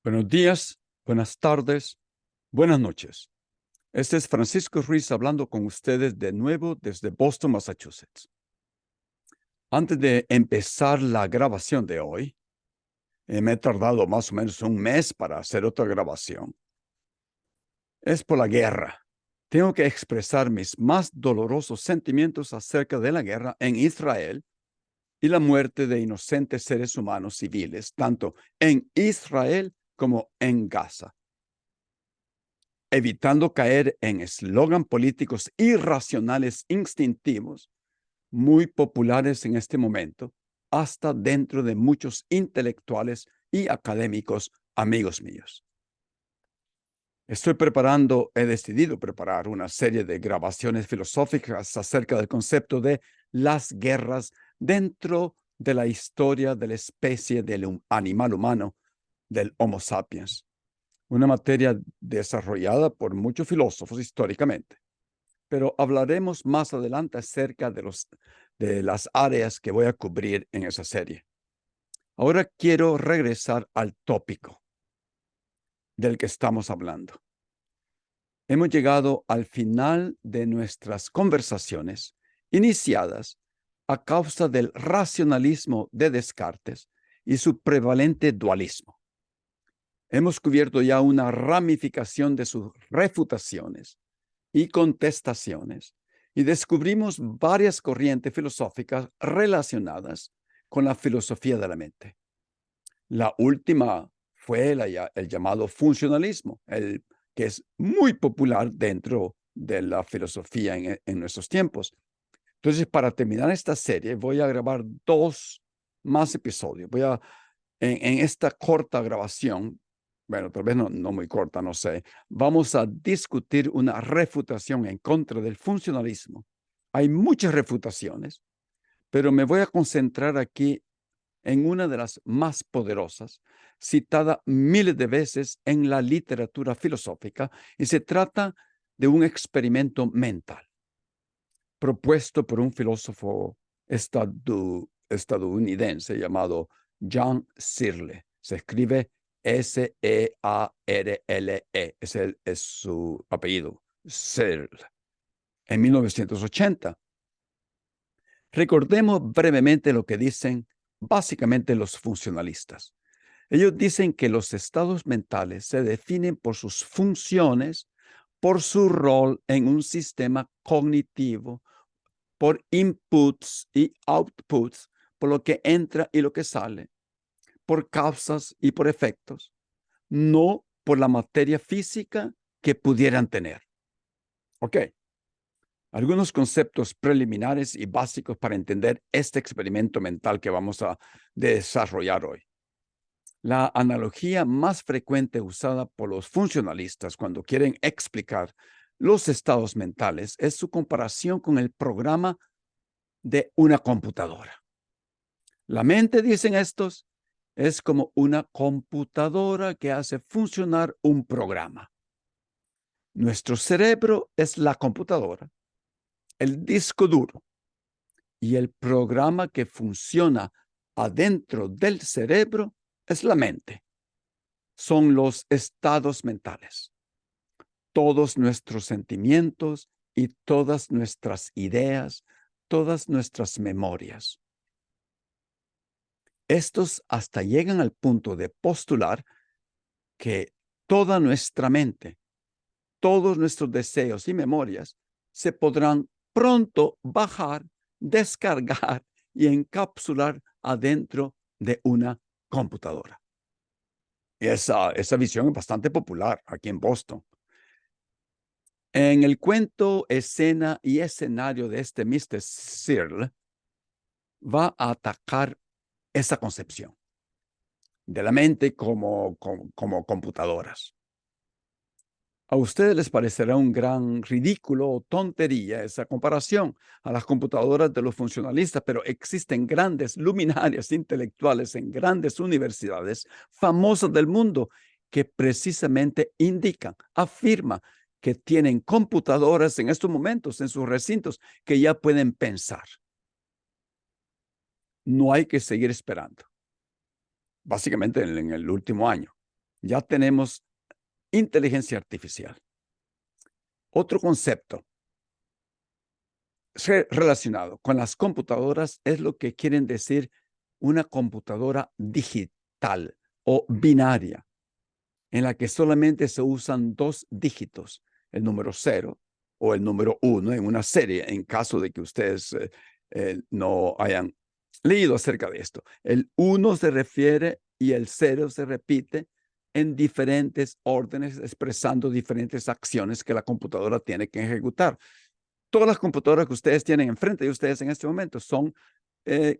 Buenos días, buenas tardes, buenas noches. Este es Francisco Ruiz hablando con ustedes de nuevo desde Boston, Massachusetts. Antes de empezar la grabación de hoy, me he tardado más o menos un mes para hacer otra grabación. Es por la guerra. Tengo que expresar mis más dolorosos sentimientos acerca de la guerra en Israel y la muerte de inocentes seres humanos civiles, tanto en Israel como en Gaza, evitando caer en eslogan políticos irracionales instintivos, muy populares en este momento, hasta dentro de muchos intelectuales y académicos amigos míos. He decidido preparar una serie de grabaciones filosóficas acerca del concepto de las guerras dentro de la historia de la especie del animal humano, del Homo sapiens, una materia desarrollada por muchos filósofos históricamente. Pero hablaremos más adelante acerca de las áreas que voy a cubrir en esa serie. Ahora quiero regresar al tópico del que estamos hablando. Hemos llegado al final de nuestras conversaciones iniciadas a causa del racionalismo de Descartes y su prevalente dualismo. Hemos cubierto ya una ramificación de sus refutaciones y contestaciones y descubrimos varias corrientes filosóficas relacionadas con la filosofía de la mente. La última fue el llamado funcionalismo, que es muy popular dentro de la filosofía en nuestros tiempos. Entonces, para terminar esta serie, voy a grabar 2 más episodios. En esta corta grabación, bueno, tal vez no muy corta, no sé, vamos a discutir una refutación en contra del funcionalismo. Hay muchas refutaciones, pero me voy a concentrar aquí en una de las más poderosas, citada miles de veces en la literatura filosófica, y se trata de un experimento mental propuesto por un filósofo estadounidense llamado John Searle. Se escribe Searle, es su apellido, Searle, en 1980. Recordemos brevemente lo que dicen básicamente los funcionalistas. Ellos dicen que los estados mentales se definen por sus funciones, por su rol en un sistema cognitivo, por inputs y outputs, por lo que entra y lo que sale, por causas y por efectos, no por la materia física que pudieran tener. Ok. Algunos conceptos preliminares y básicos para entender este experimento mental que vamos a desarrollar hoy. La analogía más frecuente usada por los funcionalistas cuando quieren explicar los estados mentales es su comparación con el programa de una computadora. La mente, dicen estos, es como una computadora que hace funcionar un programa. Nuestro cerebro es la computadora, el disco duro, y el programa que funciona adentro del cerebro es la mente. Son los estados mentales. Todos nuestros sentimientos y todas nuestras ideas, todas nuestras memorias. Estos hasta llegan al punto de postular que toda nuestra mente, todos nuestros deseos y memorias se podrán pronto bajar, descargar y encapsular adentro de una computadora. Esa visión es bastante popular aquí en Boston. En el cuento, escena y escenario de este Mr. Searle va a atacar esa concepción de la mente como computadoras. A ustedes les parecerá un gran ridículo o tontería esa comparación a las computadoras de los funcionalistas, pero existen grandes luminarias intelectuales en grandes universidades famosas del mundo que precisamente afirman que tienen computadoras en estos momentos en sus recintos que ya pueden pensar. No hay que seguir esperando. Básicamente en el último año. Ya tenemos inteligencia artificial. Otro concepto relacionado con las computadoras es lo que quieren decir una computadora digital o binaria, en la que solamente se usan 2 dígitos, el número 0 o el número 1 en una serie, en caso de que ustedes no hayan leído acerca de esto. El 1 se refiere y el 0 se repite en diferentes órdenes, expresando diferentes acciones que la computadora tiene que ejecutar. Todas las computadoras que ustedes tienen enfrente de ustedes en este momento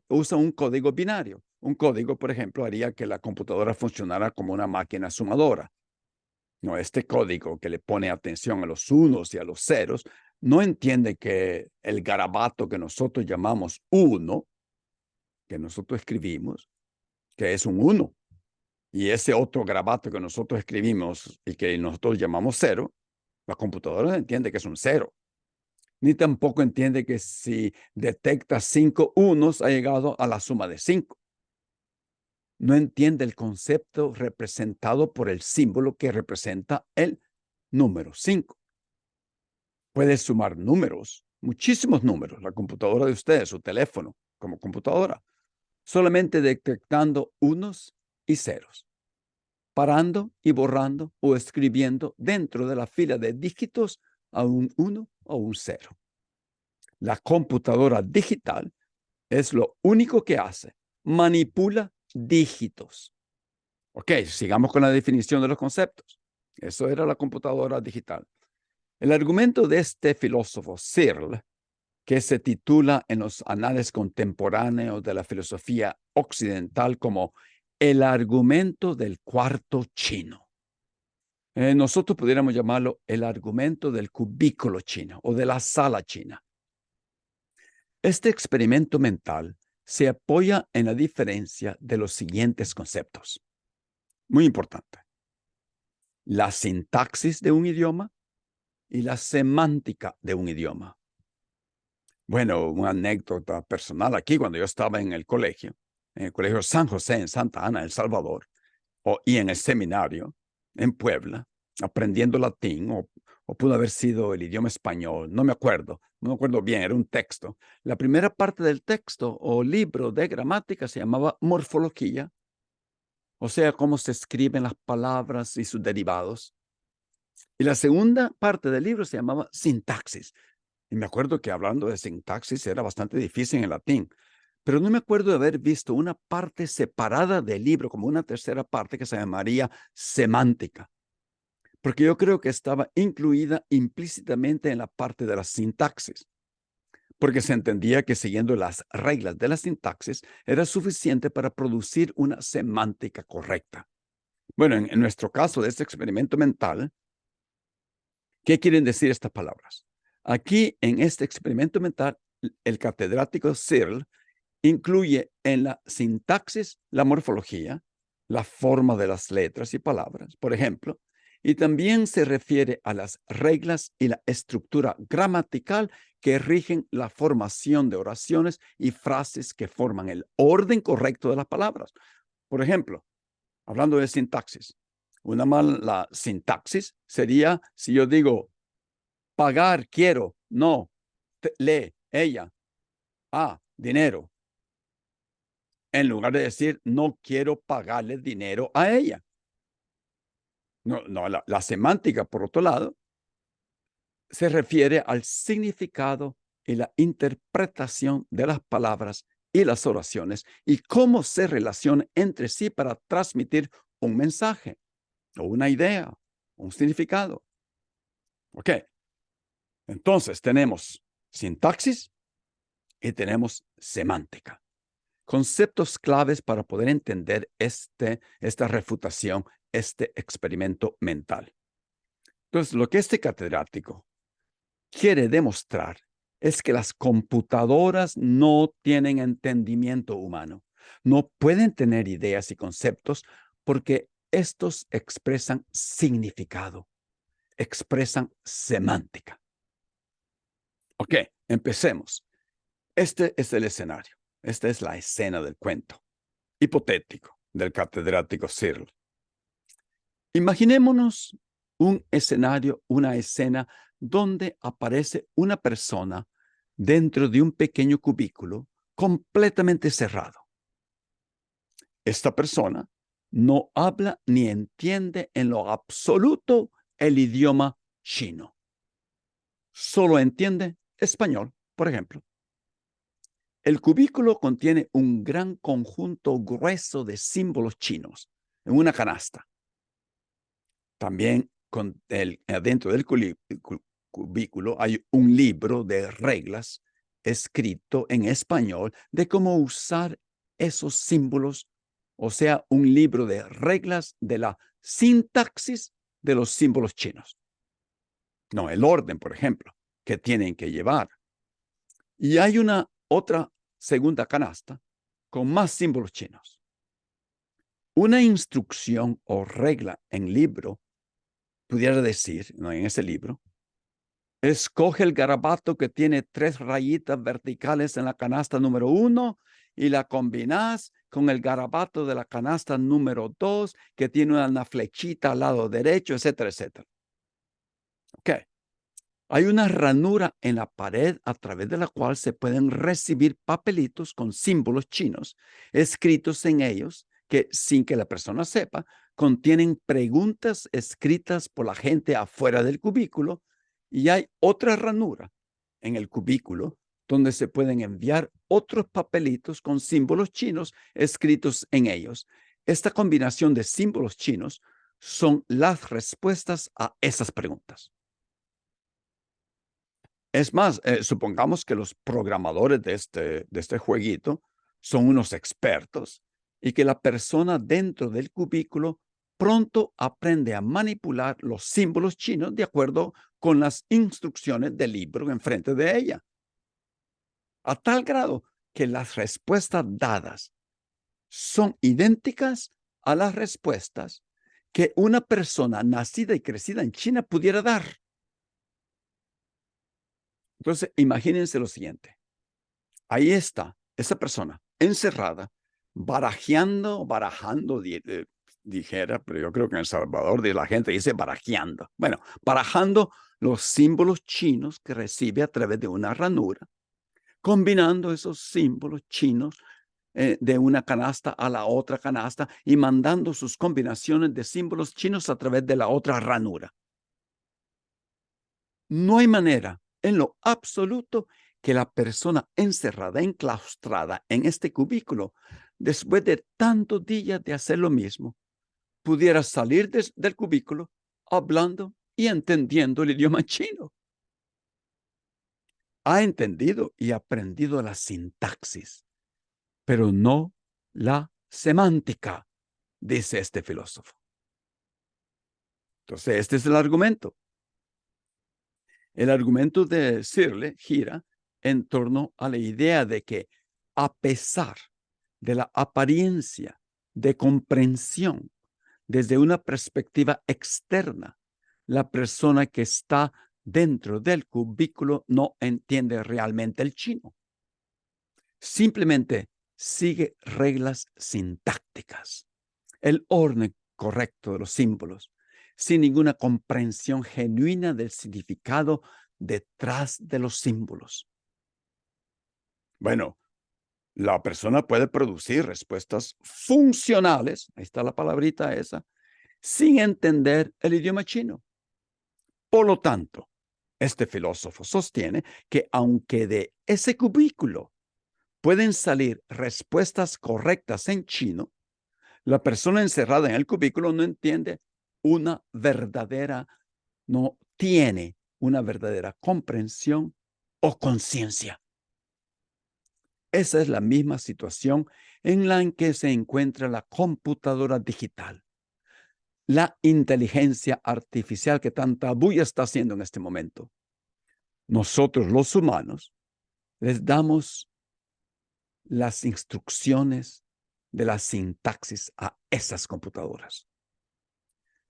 usan un código binario. Un código, por ejemplo, haría que la computadora funcionara como una máquina sumadora. No, este código que le pone atención a los unos y a los ceros, no entiende que el garabato que nosotros llamamos 1, que nosotros escribimos, que es un 1, y ese otro garabato que nosotros escribimos y que nosotros llamamos 0, la computadora no entiende que es un 0. Ni tampoco entiende que si detecta 5 unos ha llegado a la suma de 5. No entiende el concepto representado por el símbolo que representa el número 5. Puede sumar números, muchísimos números, la computadora de ustedes, su teléfono como computadora, solamente detectando unos y ceros, parando y borrando o escribiendo dentro de la fila de dígitos a un 1 o un 0. La computadora digital es lo único que hace, manipula dígitos. Ok, sigamos con la definición de los conceptos. Eso era la computadora digital. El argumento de este filósofo Searle, que se titula en los anales contemporáneos de la filosofía occidental como el argumento del cuarto chino. Nosotros pudiéramos llamarlo el argumento del cubículo chino o de la sala china. Este experimento mental se apoya en la diferencia de los siguientes conceptos. Muy importante. La sintaxis de un idioma y la semántica de un idioma. Bueno, una anécdota personal aquí, cuando yo estaba en el colegio San José en Santa Ana, El Salvador, y en el seminario en Puebla, aprendiendo latín, o pudo haber sido el idioma español, no me acuerdo bien, era un texto. La primera parte del texto o libro de gramática se llamaba morfología, o sea, cómo se escriben las palabras y sus derivados. Y la segunda parte del libro se llamaba sintaxis. Y me acuerdo que hablando de sintaxis era bastante difícil en latín, pero no me acuerdo de haber visto una parte separada del libro, como una tercera parte que se llamaría semántica, porque yo creo que estaba incluida implícitamente en la parte de la sintaxis, porque se entendía que siguiendo las reglas de la sintaxis era suficiente para producir una semántica correcta. Bueno, en nuestro caso de este experimento mental, ¿qué quieren decir estas palabras? Aquí, en este experimento mental, el catedrático Searle incluye en la sintaxis la morfología, la forma de las letras y palabras, por ejemplo, y también se refiere a las reglas y la estructura gramatical que rigen la formación de oraciones y frases que forman el orden correcto de las palabras. Por ejemplo, hablando de sintaxis, una mala sintaxis sería si yo digo pagar, quiero, no, lee, ella, dinero, en lugar de decir no quiero pagarle dinero a ella. No, la semántica, por otro lado, se refiere al significado y la interpretación de las palabras y las oraciones y cómo se relacionan entre sí para transmitir un mensaje o una idea, un significado. Ok, entonces tenemos sintaxis y tenemos semántica. Conceptos claves para poder entender esta refutación, este experimento mental. Entonces, lo que este catedrático quiere demostrar es que las computadoras no tienen entendimiento humano, no pueden tener ideas y conceptos porque estos expresan significado, expresan semántica. Ok, empecemos. Este es el escenario, esta es la escena del cuento hipotético del catedrático Searle. Imaginémonos un escenario, una escena donde aparece una persona dentro de un pequeño cubículo completamente cerrado. Esta persona no habla ni entiende en lo absoluto el idioma chino. Solo entiende español, por ejemplo. El cubículo contiene un gran conjunto grueso de símbolos chinos en una canasta. También dentro del cubículo hay un libro de reglas escrito en español de cómo usar esos símbolos, o sea, un libro de reglas de la sintaxis de los símbolos chinos. No, el orden, por ejemplo, que tienen que llevar. Y hay una otra segunda canasta con más símbolos chinos. Una instrucción o regla en libro pudiera decir, ¿no?, en ese libro, escoge el garabato que tiene 3 rayitas verticales en la canasta número 1 y la combinas con el garabato de la canasta número 2 que tiene una flechita al lado derecho, etcétera, etcétera. Ok. Hay una ranura en la pared a través de la cual se pueden recibir papelitos con símbolos chinos escritos en ellos que, sin que la persona sepa, contienen preguntas escritas por la gente afuera del cubículo, y hay otra ranura en el cubículo donde se pueden enviar otros papelitos con símbolos chinos escritos en ellos. Esta combinación de símbolos chinos son las respuestas a esas preguntas. Es más, supongamos que los programadores de este jueguito son unos expertos y que la persona dentro del cubículo pronto aprende a manipular los símbolos chinos de acuerdo con las instrucciones del libro enfrente de ella, a tal grado que las respuestas dadas son idénticas a las respuestas que una persona nacida y crecida en China pudiera dar. Entonces, imagínense lo siguiente. Ahí está esa persona encerrada, barajando, dijera, pero yo creo que en El Salvador la gente dice barajeando. Bueno, barajando los símbolos chinos que recibe a través de una ranura, combinando esos símbolos chinos de una canasta a la otra canasta y mandando sus combinaciones de símbolos chinos a través de la otra ranura. No hay manera en lo absoluto que la persona encerrada, enclaustrada en este cubículo, después de tantos días de hacer lo mismo, pudiera salir del cubículo hablando y entendiendo el idioma chino. Ha entendido y aprendido la sintaxis, pero no la semántica, dice este filósofo. Entonces, este es el argumento. El argumento de Searle gira en torno a la idea de que, a pesar de la apariencia de comprensión desde una perspectiva externa, la persona que está dentro del cubículo no entiende realmente el chino. Simplemente sigue reglas sintácticas, el orden correcto de los símbolos, sin ninguna comprensión genuina del significado detrás de los símbolos. Bueno, la persona puede producir respuestas funcionales, ahí está la palabrita esa, sin entender el idioma chino. Por lo tanto, este filósofo sostiene que aunque de ese cubículo pueden salir respuestas correctas en chino, la persona encerrada en el cubículo no tiene una verdadera comprensión o conciencia. Esa es la misma situación en la que se encuentra la computadora digital, la inteligencia artificial que tanta bulla está haciendo en este momento. Nosotros, los humanos, les damos las instrucciones de la sintaxis a esas computadoras.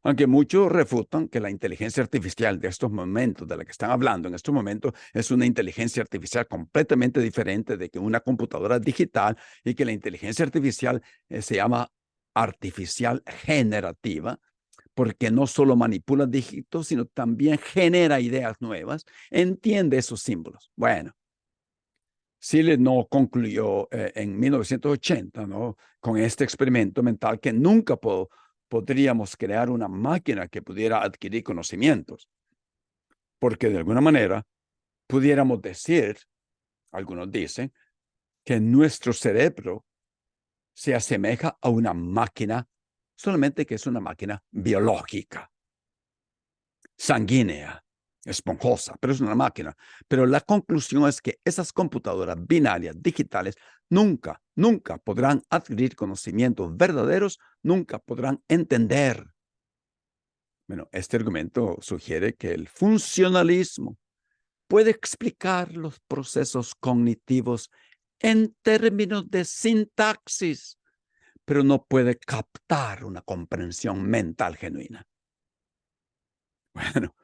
Aunque muchos refutan que la inteligencia artificial de estos momentos, de la que están hablando en estos momentos, es una inteligencia artificial completamente diferente de que una computadora digital, y que la inteligencia artificial se llama artificial generativa, porque no solo manipula dígitos, sino también genera ideas nuevas, entiende esos símbolos. Bueno, Searle no concluyó en 1980, ¿no?, con este experimento mental que nunca podríamos crear una máquina que pudiera adquirir conocimientos, porque de alguna manera pudiéramos decir, algunos dicen, que nuestro cerebro se asemeja a una máquina, solamente que es una máquina biológica, sanguínea, esponjosa, pero es una máquina. Pero la conclusión es que esas computadoras binarias digitales nunca podrán adquirir conocimientos verdaderos, nunca podrán entender. Bueno, este argumento sugiere que el funcionalismo puede explicar los procesos cognitivos en términos de sintaxis, pero no puede captar una comprensión mental genuina. Bueno,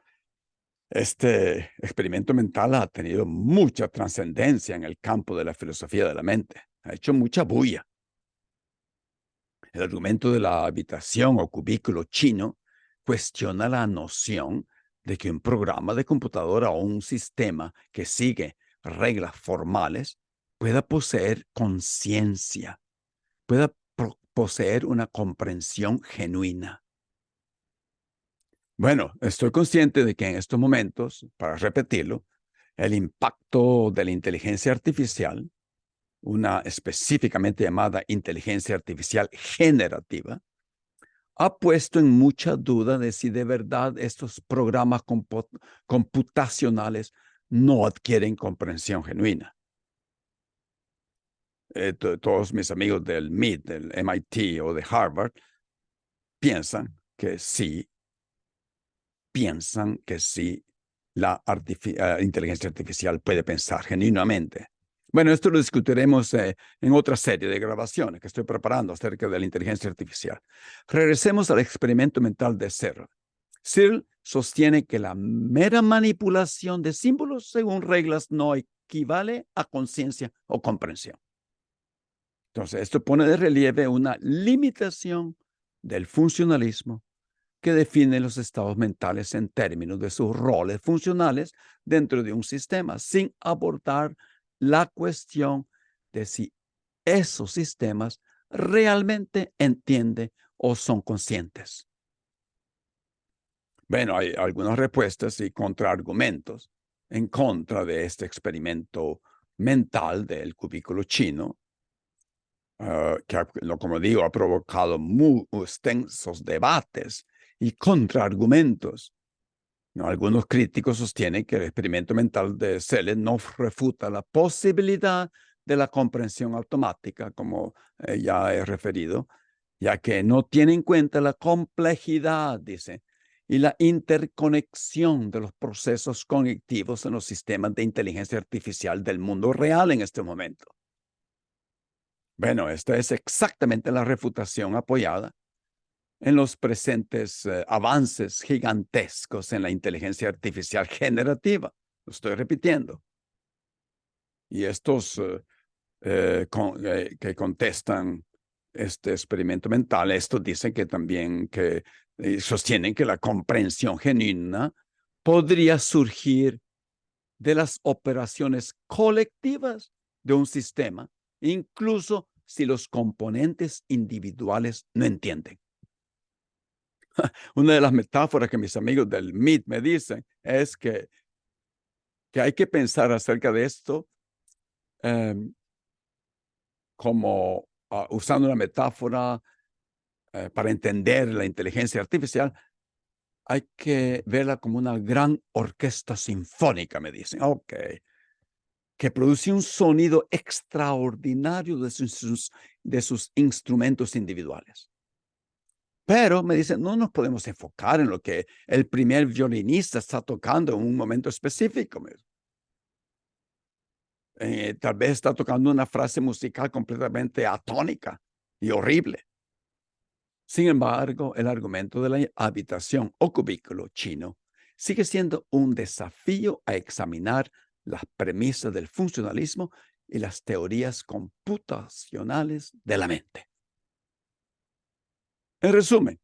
este experimento mental ha tenido mucha trascendencia en el campo de la filosofía de la mente. Ha hecho mucha bulla. El argumento de la habitación o cubículo chino cuestiona la noción de que un programa de computadora o un sistema que sigue reglas formales pueda poseer conciencia, pueda poseer una comprensión genuina. Bueno, estoy consciente de que en estos momentos, para repetirlo, el impacto de la inteligencia artificial, una específicamente llamada inteligencia artificial generativa, ha puesto en mucha duda de si de verdad estos programas computacionales no adquieren comprensión genuina. Todos mis amigos del MIT, del MIT o de Harvard piensan que sí la inteligencia artificial puede pensar genuinamente. Bueno, esto lo discutiremos en otra serie de grabaciones que estoy preparando acerca de la inteligencia artificial. Regresemos al experimento mental de Searle. Searle sostiene que la mera manipulación de símbolos según reglas no equivale a conciencia o comprensión. Entonces, esto pone de relieve una limitación del funcionalismo que define los estados mentales en términos de sus roles funcionales dentro de un sistema, sin abordar la cuestión de si esos sistemas realmente entienden o son conscientes. Bueno, hay algunas respuestas y contraargumentos en contra de este experimento mental del cubículo chino, que, como digo, ha provocado muy extensos debates y contraargumentos. ¿No? Algunos críticos sostienen que el experimento mental de Searle no refuta la posibilidad de la comprensión automática, como ya he referido, ya que no tiene en cuenta la complejidad, dice, y la interconexión de los procesos cognitivos en los sistemas de inteligencia artificial del mundo real en este momento. Bueno, esta es exactamente la refutación apoyada en los presentes avances gigantescos en la inteligencia artificial generativa. Lo estoy repitiendo. Y estos que contestan este experimento mental, estos dicen que también sostienen que la comprensión genuina podría surgir de las operaciones colectivas de un sistema, incluso si los componentes individuales no entienden. Una de las metáforas que mis amigos del MIT me dicen es que hay que pensar acerca de esto como usando una metáfora para entender la inteligencia artificial, hay que verla como una gran orquesta sinfónica, me dicen. Ok, que produce un sonido extraordinario de sus instrumentos individuales. Pero me dicen, no nos podemos enfocar en lo que el primer violinista está tocando en un momento específico. Tal vez está tocando una frase musical completamente atónica y horrible. Sin embargo, el argumento de la habitación o cubículo chino sigue siendo un desafío a examinar las premisas del funcionalismo y las teorías computacionales de la mente. En resumen,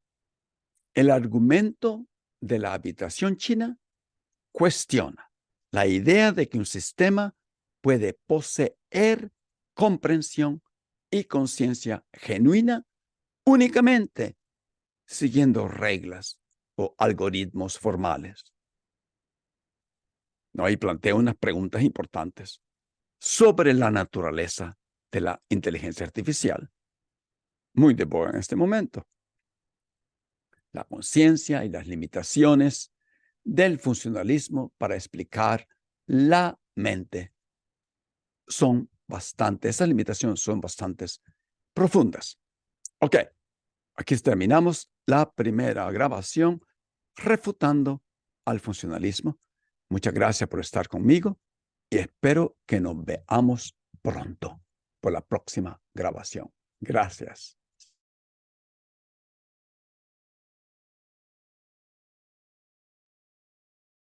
El argumento de la habitación china cuestiona la idea de que un sistema puede poseer comprensión y conciencia genuina únicamente siguiendo reglas o algoritmos formales. ¿No? Y plantea unas preguntas importantes sobre la naturaleza de la inteligencia artificial, muy de moda en este momento. La conciencia y las limitaciones del funcionalismo para explicar la mente esas limitaciones son bastante profundas. Ok, aquí terminamos la primera grabación refutando al funcionalismo. Muchas gracias por estar conmigo y espero que nos veamos pronto por la próxima grabación. Gracias.